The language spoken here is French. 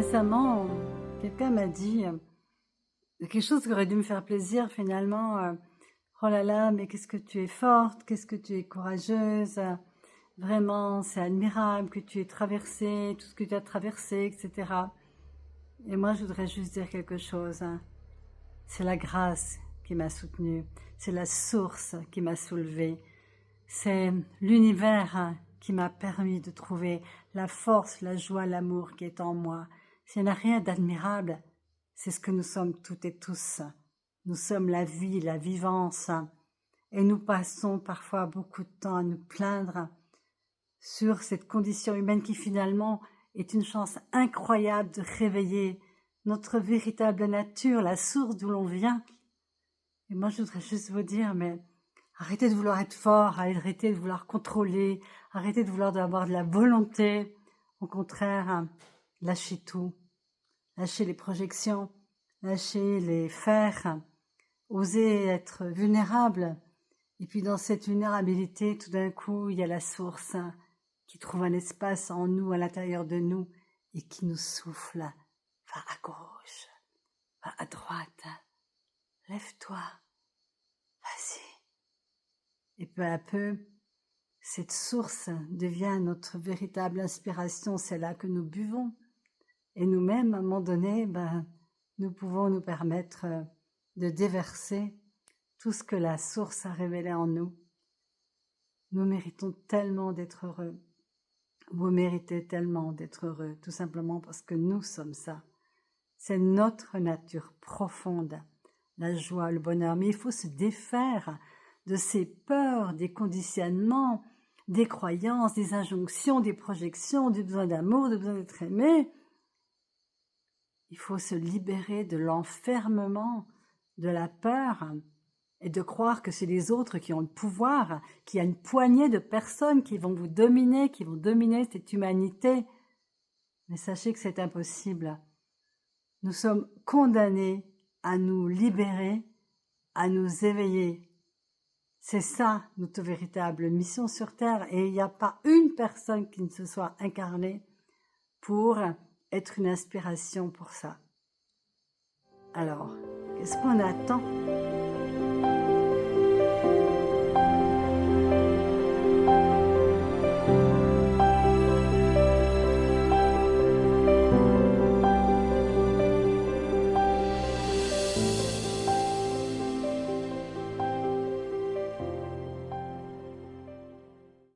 récemment, quelqu'un m'a dit quelque chose qui aurait dû me faire plaisir finalement. Oh là là, mais qu'est-ce que tu es forte, qu'est-ce que tu es courageuse. Vraiment, c'est admirable que tu aies traversé tout ce que tu as traversé, etc. Et moi, je voudrais juste dire quelque chose. C'est la grâce qui m'a soutenue. C'est la source qui m'a soulevée. C'est l'univers qui m'a permis de trouver la force, la joie, l'amour qui est en moi. S'il n'y a rien d'admirable, c'est ce que nous sommes toutes et tous. Nous sommes la vie, la vivance. Et nous passons parfois beaucoup de temps à nous plaindre sur cette condition humaine qui finalement est une chance incroyable de réveiller notre véritable nature, la source d'où l'on vient. Et moi, je voudrais juste vous dire, mais arrêtez de vouloir être fort, arrêtez de vouloir contrôler, arrêtez de vouloir avoir de la volonté. Au contraire, lâchez tout. Lâchez les projections, lâchez les faire, osez être vulnérable. Et puis dans cette vulnérabilité, tout d'un coup, il y a la source qui trouve un espace en nous, à l'intérieur de nous, et qui nous souffle. Va à gauche, va à droite, lève-toi, vas-y. Et peu à peu, cette source devient notre véritable inspiration, c'est là que nous buvons. Et nous-mêmes, à un moment donné, nous pouvons nous permettre de déverser tout ce que la source a révélé en nous. Nous méritons tellement d'être heureux. Vous méritez tellement d'être heureux, tout simplement parce que nous sommes ça. C'est notre nature profonde, la joie, le bonheur. Mais il faut se défaire de ces peurs, des conditionnements, des croyances, des injonctions, des projections, du besoin d'amour, du besoin d'être aimé. Il faut se libérer de l'enfermement, de la peur, et de croire que c'est les autres qui ont le pouvoir, qu'il y a une poignée de personnes qui vont vous dominer, qui vont dominer cette humanité. Mais sachez que c'est impossible. Nous sommes condamnés à nous libérer, à nous éveiller. C'est ça notre véritable mission sur Terre, et il n'y a pas une personne qui ne se soit incarnée pour être une inspiration pour ça. Alors, qu'est-ce qu'on attend ?